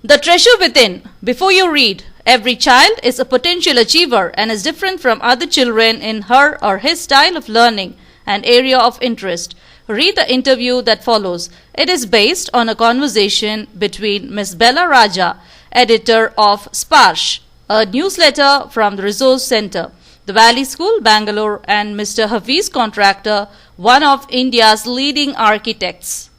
The treasure within. Before you read, every child is a potential achiever and is different from other children in her or his style of learning and area of interest. Read the interview that follows. It is based on a conversation between Miss Bella Raja, editor of Sparsh, a newsletter from the Resource Center, the Valley School, Bangalore, and Mr. Hafiz Contractor, one of India's leading architects.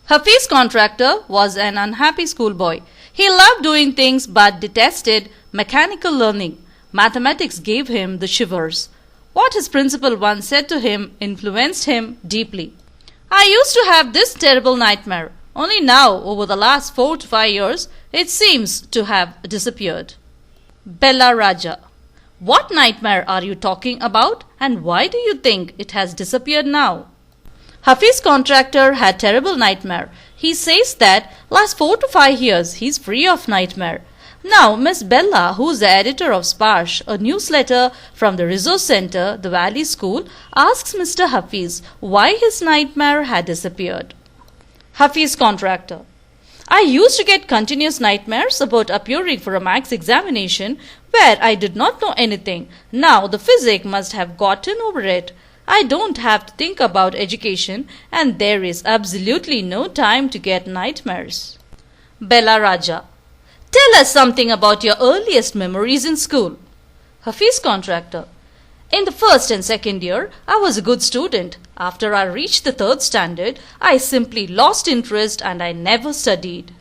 Hafiz Contractor was an unhappy schoolboy. He loved doing things but detested mechanical learning. Mathematics gave him the shivers. What his principal once said to him influenced him deeply. I used to have this terrible nightmare. Only now, over the last 4 to 5 years, it seems to have disappeared. Bella Raja. What nightmare are you talking about, and why do you think it has disappeared now? Hafiz Contractor had terrible nightmare. He says that last 4 to 5 years he's free of nightmare. Now Miss Bella, who's the editor of Sparsh, a newsletter from the Resource Center, the Valley School, asks Mr. Hafiz why his nightmare had disappeared. Hafiz Contractor. I used to get continuous nightmares about appearing for a maths examination where I did not know anything. Now the physic must have gotten over it. I don't have to think about education and there is absolutely no time to get nightmares. Bella Raja. Tell us something about your earliest memories in school. Hafiz Contractor. In the first and second year, I was a good student. After I reached the third standard, I simply lost interest and I never studied.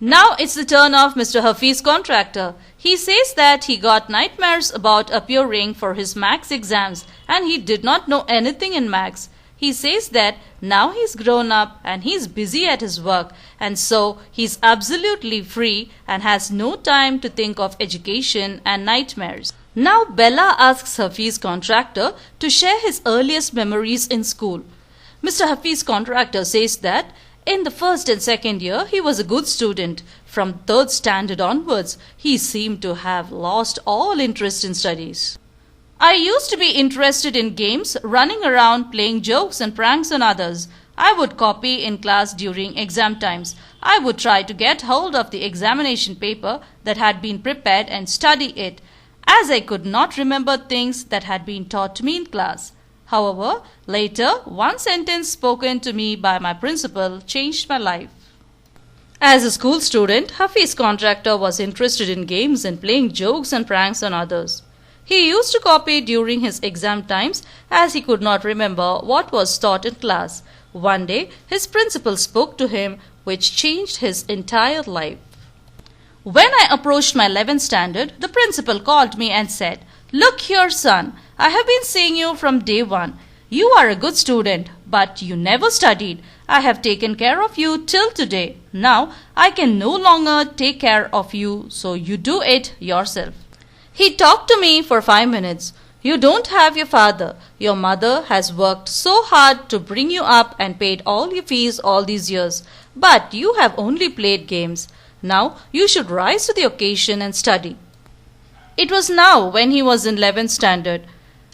Now it's the turn of Mr. Hafiz Contractor. He says that he got nightmares about appearing for his maths exams and he did not know anything in maths. He says that now he's grown up and he's busy at his work and so he's absolutely free and has no time to think of education and nightmares. Now Bella asks Hafiz Contractor to share his earliest memories in school. Mr. Hafiz Contractor says that in the first and second year, he was a good student. From third standard onwards, he seemed to have lost all interest in studies. I used to be interested in games, running around, playing jokes and pranks on others. I would copy in class during exam times. I would try to get hold of the examination paper that had been prepared and study it, as I could not remember things that had been taught to me in class. However, later, one sentence spoken to me by my principal changed my life. As a school student, Hafiz Contractor was interested in games and playing jokes and pranks on others. He used to copy during his exam times as he could not remember what was taught in class. One day, his principal spoke to him, which changed his entire life. When I approached my 11th standard, the principal called me and said, "Look here, son. I have been seeing you from day one. You are a good student, but you never studied. I have taken care of you till today. Now I can no longer take care of you, so you do it yourself." He talked to me for 5 minutes. You don't have your father. Your mother has worked so hard to bring you up and paid all your fees all these years, but you have only played games. Now you should rise to the occasion and study. It was now when he was in 11th standard.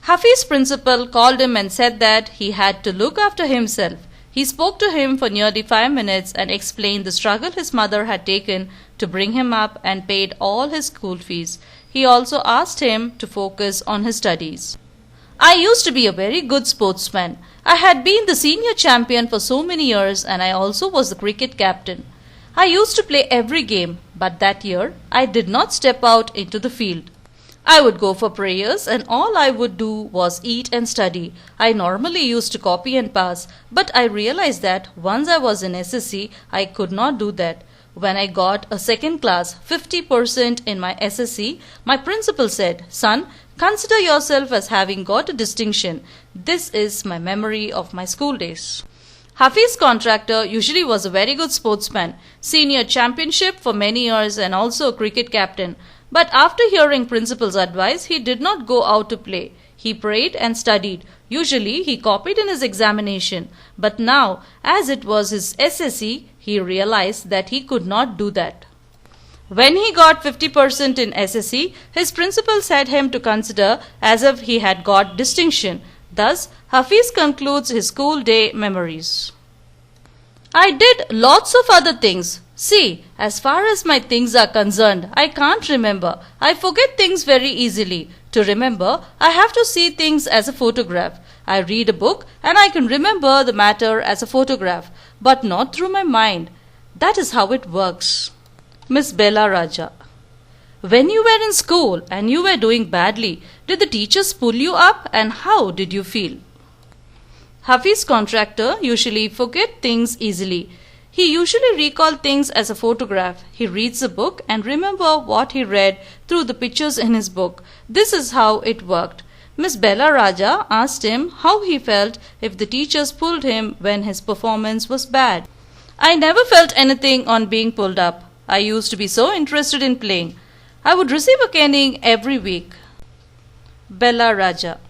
Hafiz's principal called him and said that he had to look after himself. He spoke to him for nearly 5 minutes and explained the struggle his mother had taken to bring him up and paid all his school fees. He also asked him to focus on his studies. I used to be a very good sportsman. I had been the senior champion for so many years and I also was the cricket captain. I used to play every game, but that year I did not step out into the field. I would go for prayers and all I would do was eat and study. I normally used to copy and pass, but I realized that once I was in SSC, I could not do that. When I got a second class, 50% in my SSC, my principal said, "Son, consider yourself as having got a distinction." This is my memory of my school days. Hafiz Contractor usually was a very good sportsman, senior championship for many years and also a cricket captain. But after hearing principal's advice, he did not go out to play. He prayed and studied. Usually he copied in his examination. But now, as it was his SSC, he realized that he could not do that. When he got 50% in SSC, his principal said him to consider as if he had got distinction. Thus, Hafiz concludes his school day memories. I did lots of other things. See, as far as my things are concerned, I can't remember. I forget things very easily. To remember, I have to see things as a photograph. I read a book and I can remember the matter as a photograph, but not through my mind. That is how it works. Miss Bella Raja: when you were in school and you were doing badly, did the teachers pull you up and how did you feel? Hafiz Contractor usually forget things easily. He usually recall things as a photograph. He reads a book and remember what he read through the pictures in his book. This is how it worked. Miss Bella Raja asked him how he felt if the teachers pulled him when his performance was bad. I never felt anything on being pulled up. I used to be so interested in playing. I would receive a caning every week. Bella Raja: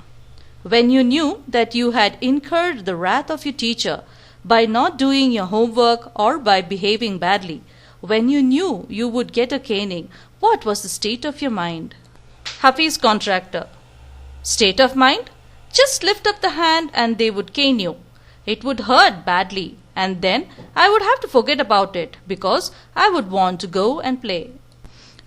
when you knew that you had incurred the wrath of your teacher by not doing your homework or by behaving badly, when you knew you would get a caning, what was the state of your mind? Hafiz Contractor: state of mind? Just lift up the hand and they would cane you. It would hurt badly, and then I would have to forget about it because I would want to go and play.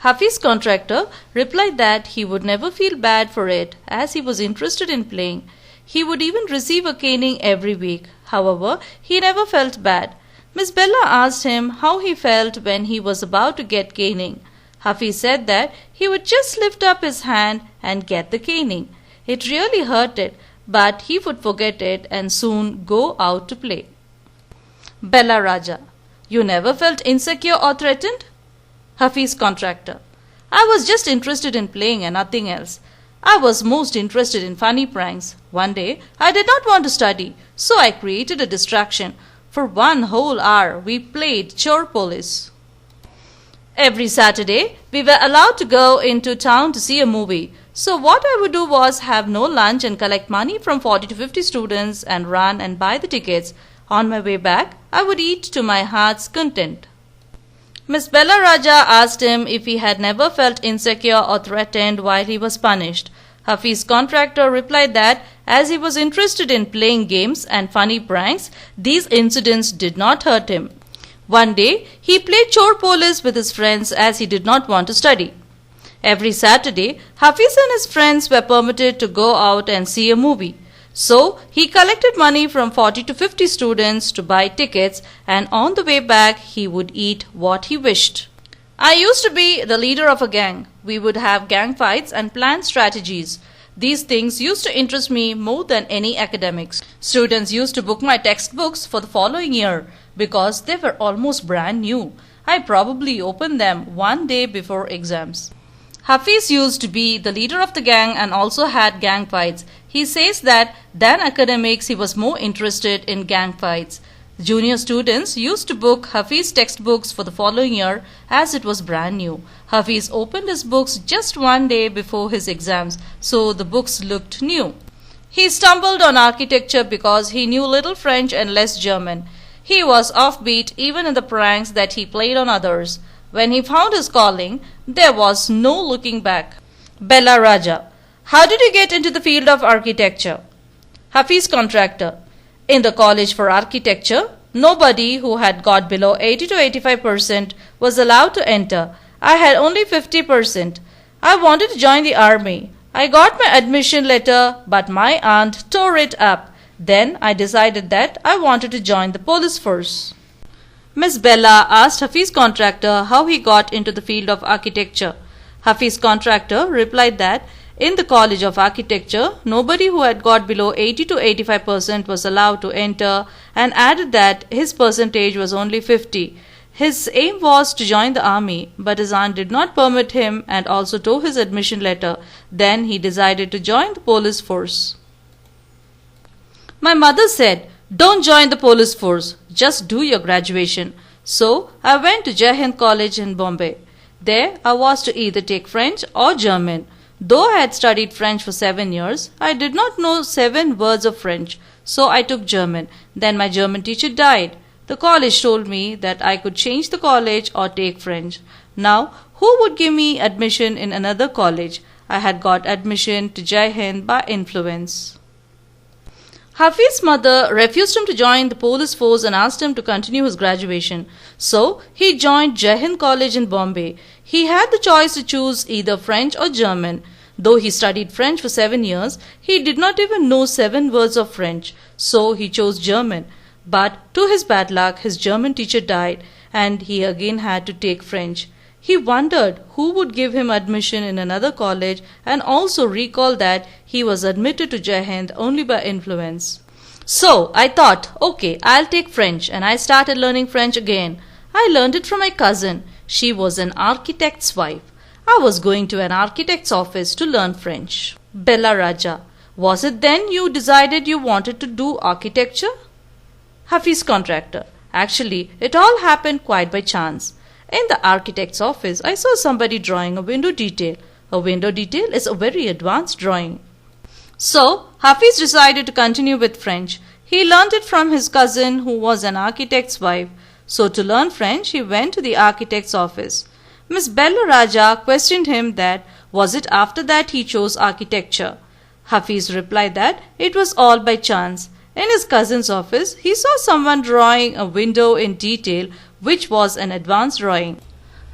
Hafiz Contractor replied that he would never feel bad for it as he was interested in playing. He would even receive a caning every week. However, he never felt bad. Miss Bella asked him how he felt when he was about to get caning. Hafiz said that he would just lift up his hand and get the caning. It really hurted, but he would forget it and soon go out to play. Bella Raja: you never felt insecure or threatened? Hafiz Contractor: I was just interested in playing and nothing else. I was most interested in funny pranks. One day, I did not want to study, so I created a distraction. For 1 whole hour, we played chore police. Every Saturday, we were allowed to go into town to see a movie. So what I would do was have no lunch and collect money from 40 to 50 students and run and buy the tickets. On my way back, I would eat to my heart's content. Miss Bella Raja asked him if he had never felt insecure or threatened while he was punished. Hafiz Contractor replied that as he was interested in playing games and funny pranks, these incidents did not hurt him. One day, he played chore police with his friends as he did not want to study. Every Saturday, Hafiz and his friends were permitted to go out and see a movie. So, he collected money from 40 to 50 students to buy tickets, and on the way back, he would eat what he wished. I used to be the leader of a gang. We would have gang fights and plan strategies. These things used to interest me more than any academics. Students used to book my textbooks for the following year because they were almost brand new. I probably opened them one day before exams. Hafiz used to be the leader of the gang and also had gang fights. He says that than academics he was more interested in gang fights. Junior students used to book Hafiz textbooks for the following year as it was brand new. Hafiz opened his books just one day before his exams, so the books looked new. He stumbled on architecture because he knew little French and less German. He was offbeat even in the pranks that he played on others. When he found his calling, there was no looking back. Bella Raja: how did you get into the field of architecture? Hafiz Contractor: in the College for Architecture, nobody who had got below 80 to 85% was allowed to enter. I had only 50%. I wanted to join the army. I got my admission letter, but my aunt tore it up. Then I decided that I wanted to join the police force. Miss Bella asked Hafiz Contractor how he got into the field of architecture. Hafiz Contractor replied that in the College of Architecture, nobody who had got below 80 to 85% was allowed to enter, and added that his percentage was only 50. His aim was to join the army, but his aunt did not permit him and also tore his admission letter. Then he decided to join the police force. My mother said, "Don't join the police force, just do your graduation." So I went to Jai Hind College in Bombay. There I was to either take French or German. Though I had studied French for 7 years, I did not know 7 words of French, so I took German. Then my German teacher died. The college told me that I could change the college or take French. Now, who would give me admission in another college? I had got admission to Jai Hind by influence. Hafiz's mother refused him to join the police force and asked him to continue his graduation. So, he joined Jai Hind College in Bombay. He had the choice to choose either French or German. Though he studied French for 7 years, he did not even know 7 words of French. So, he chose German. But to his bad luck, his German teacher died and he again had to take French. He wondered who would give him admission in another college and also recalled that he was admitted to Jai Hind only by influence. So I thought, okay, I'll take French, and I started learning French again. I learned it from my cousin. She was an architect's wife. I was going to an architect's office to learn French. Bella Raja: was it then you decided you wanted to do architecture? Hafiz Contractor: actually, it all happened quite by chance. In the architect's office, I saw somebody drawing a window detail. A window detail is a very advanced drawing. So, Hafiz decided to continue with French. He learned it from his cousin who was an architect's wife. So, to learn French, he went to the architect's office. Miss Bella Raja questioned him that was it after that he chose architecture. Hafiz replied that it was all by chance. In his cousin's office, he saw someone drawing a window in detail, which was an advanced drawing.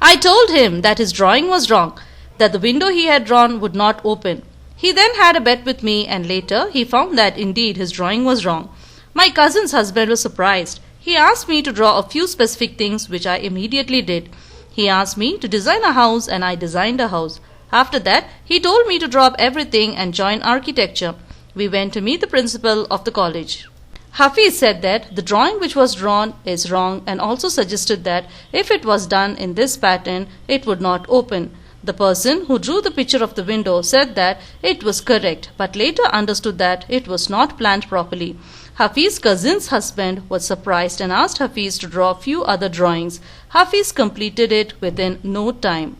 I told him that his drawing was wrong, that the window he had drawn would not open. He then had a bet with me, and later he found that indeed his drawing was wrong. My cousin's husband was surprised. He asked me to draw a few specific things, which I immediately did. He asked me to design a house, and I designed a house. After that, he told me to drop everything and join architecture. We went to meet the principal of the college. Hafiz said that the drawing which was drawn is wrong and also suggested that if it was done in this pattern, it would not open. The person who drew the picture of the window said that it was correct, but later understood that it was not planned properly. Hafiz's cousin's husband was surprised and asked Hafiz to draw a few other drawings. Hafiz completed it within no time.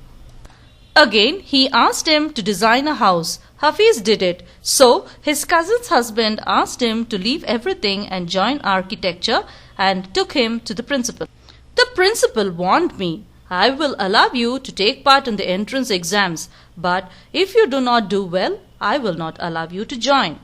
Again, he asked him to design a house. Hafiz did it. So, his cousin's husband asked him to leave everything and join architecture and took him to the principal. The principal warned me, I will allow you to take part in the entrance exams, but if you do not do well, I will not allow you to join.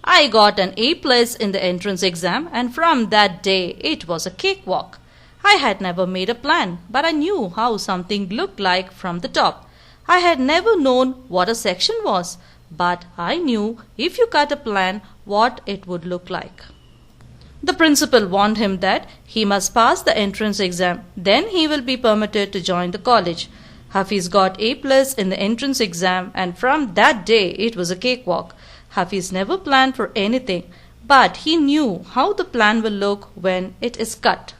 I got an A+ in the entrance exam, and from that day it was a cakewalk. I had never made a plan, but I knew how something looked like from the top. I had never known what a section was, but I knew if you cut a plan what it would look like. The principal warned him that he must pass the entrance exam, then he will be permitted to join the college. Hafiz got A+ in the entrance exam, and from that day it was a cakewalk. Hafiz never planned for anything, but he knew how the plan will look when it is cut.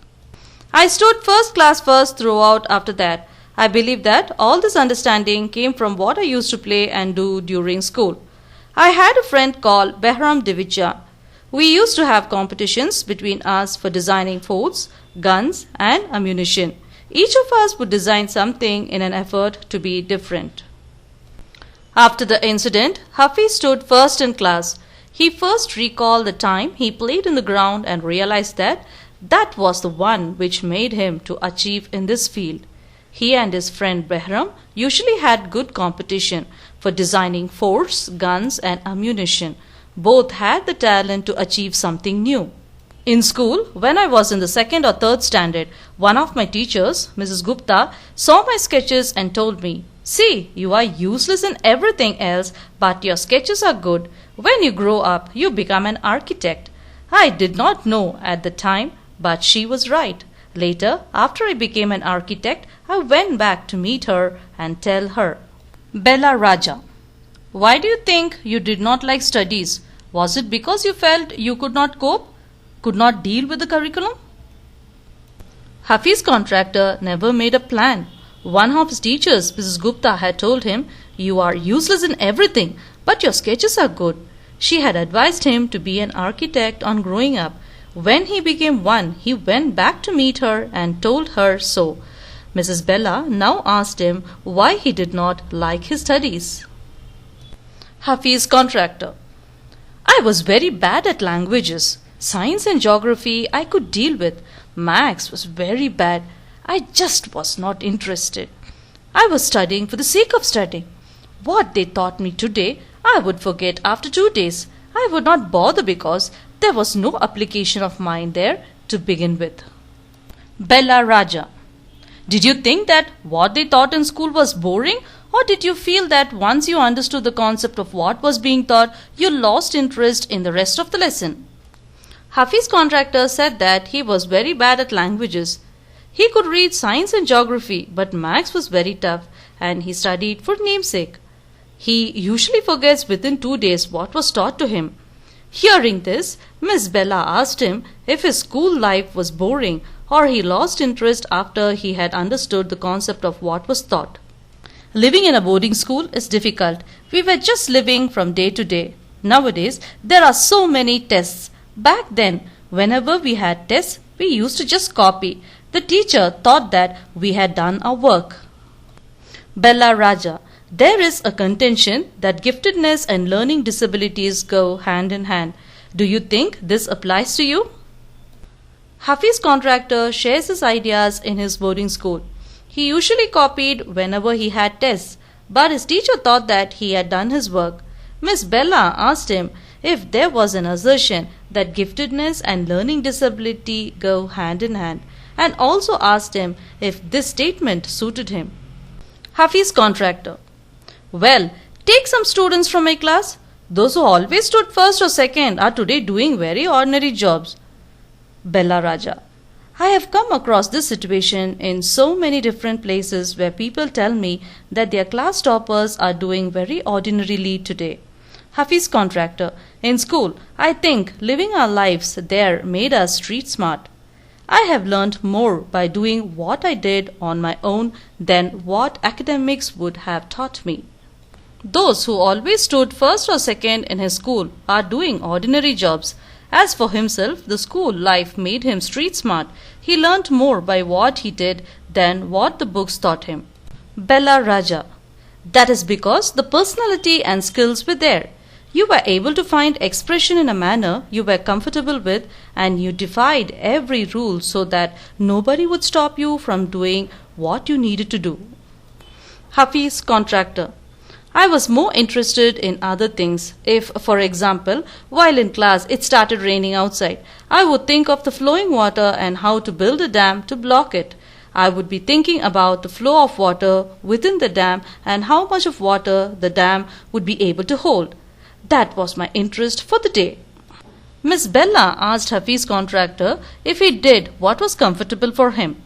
I stood first class first throughout after that. I believe that all this understanding came from what I used to play and do during school. I had a friend called Behram Divijjan. We used to have competitions between us for designing forts, guns and ammunition. Each of us would design something in an effort to be different. After the incident, Hafiz stood first in class. He first recalled the time he played in the ground and realized that that was the one which made him to achieve in this field. He and his friend Behram usually had good competition for designing forts, guns and ammunition. Both had the talent to achieve something new. In school, when I was in the 2nd or 3rd standard, one of my teachers, Mrs. Gupta, saw my sketches and told me, "See, you are useless in everything else, but your sketches are good. When you grow up, you become an architect." I did not know at the time, but she was right. Later, after I became an architect, I went back to meet her and tell her. Bella Raja: why do you think you did not like studies? Was it because you felt you could not cope, could not deal with the curriculum? Hafiz Contractor never made a plan. One of his teachers, Mrs. Gupta, had told him, "You are useless in everything, but your sketches are good." She had advised him to be an architect on growing up. When he became one, he went back to meet her and told her so. Mrs. Bella now asked him why he did not like his studies. Hafiz Contractor: I was very bad at languages. Science and geography I could deal with. Maths was very bad. I just was not interested. I was studying for the sake of studying. What they taught me today, I would forget after 2 days. I would not bother because There was no application of mind there to begin with. Bella Raja. Did you think that what they taught in school was boring, or did you feel that once you understood the concept of what was being taught, you lost interest in the rest of the lesson? Hafiz Contractor said that he was very bad at languages. He could read science and geography, but maths was very tough and he studied for namesake. He usually forgets within 2 days what was taught to him. Hearing this, Miss Bella asked him if his school life was boring or he lost interest after he had understood the concept of what was taught. Living in a boarding school is difficult. We were just living from day to day. Nowadays, there are so many tests. Back then, whenever we had tests, we used to just copy. The teacher thought that we had done our work. Bella Raja. There is a contention that giftedness and learning disabilities go hand in hand. Do you think this applies to you? Hafiz Contractor shares his ideas in his boarding school. He usually copied whenever he had tests, but his teacher thought that he had done his work. Miss Bella asked him if there was an assertion that giftedness and learning disability go hand in hand, and also asked him if this statement suited him. Hafiz Contractor. Well, take some students from my class. Those who always stood first or second are today doing very ordinary jobs. Bella Raja. I have come across this situation in so many different places where people tell me that their class toppers are doing very ordinarily today. Hafiz Contractor. In school, I think living our lives there made us street smart. I have learned more by doing what I did on my own than what academics would have taught me. Those who always stood first or second in his school are doing ordinary jobs. As for himself, the school life made him street smart. He learnt more by what he did than what the books taught him. Bella Raja. That is because the personality and skills were there. You were able to find expression in a manner you were comfortable with, and you defied every rule so that nobody would stop you from doing what you needed to do. Hafiz Contractor. I was more interested in other things. If, for example, while in class it started raining outside, I would think of the flowing water and how to build a dam to block it. I would be thinking about the flow of water within the dam and how much of water the dam would be able to hold. That was my interest for the day. Miss Bella asked Hafiz Contractor if he did what was comfortable for him.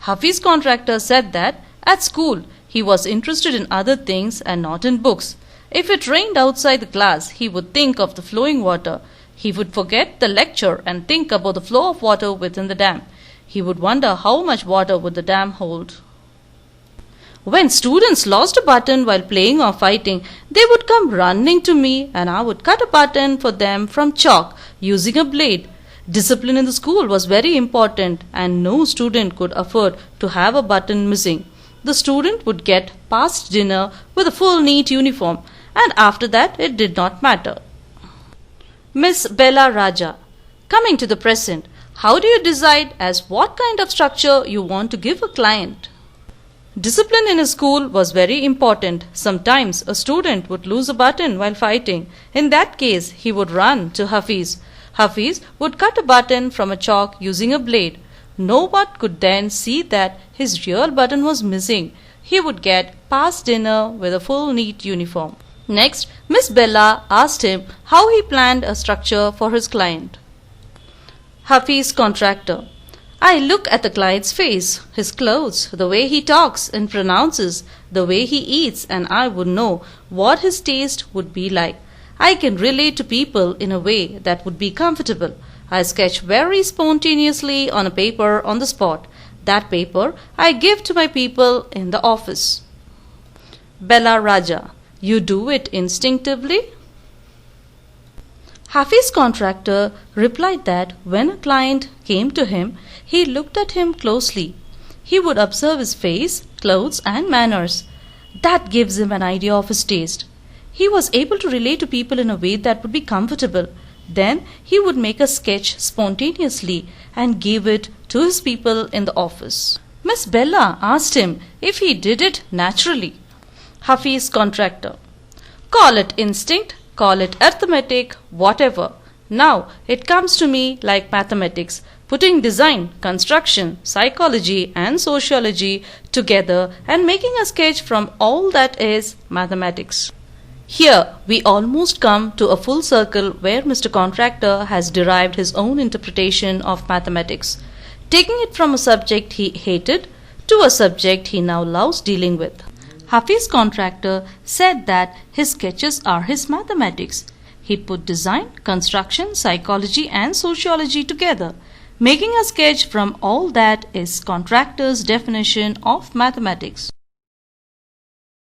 Hafiz Contractor said that at school he was interested in other things and not in books. If it rained outside the class, he would think of the flowing water. He would forget the lecture and think about the flow of water within the dam. He would wonder how much water would the dam hold. When students lost a button while playing or fighting, they would come running to me and I would cut a button for them from chalk using a blade. Discipline in the school was very important and no student could afford to have a button missing. The student would get past dinner with a full neat uniform, and after that it did not matter. Miss Bella Raja. Coming to the present, how do you decide as what kind of structure you want to give a client? Discipline in a school was very important. Sometimes a student would lose a button while fighting. In that case, he would run to Hafiz. Hafiz would cut a button from a chalk using a blade. No one could then see that his real button was missing. He would get past dinner with a full neat uniform. Next, Miss Bella asked him how he planned a structure for his client. Hafiz Contractor. I look at the client's face, his clothes, the way he talks and pronounces, the way he eats, and I would know what his taste would be like. I can relate to people in a way that would be comfortable. I sketch very spontaneously on a paper on the spot. That paper I give to my people in the office. Bella Raja. You do it instinctively? Hafiz Contractor replied that when a client came to him, he looked at him closely. He would observe his face, clothes and manners. That gives him an idea of his taste. He was able to relate to people in a way that would be comfortable. Then he would make a sketch spontaneously and give it to his people in the office. Miss Bella asked him if he did it naturally. Hafiz Contractor. Call it instinct, call it arithmetic, whatever. Now it comes to me like mathematics, putting design, construction, psychology and sociology together and making a sketch from all that is mathematics. Here we almost come to a full circle where Mr. Contractor has derived his own interpretation of mathematics, taking it from a subject he hated to a subject he now loves dealing with. Hafiz Contractor said that his sketches are his mathematics. He put design, construction, psychology and sociology together, making a sketch from all that is Contractor's definition of mathematics.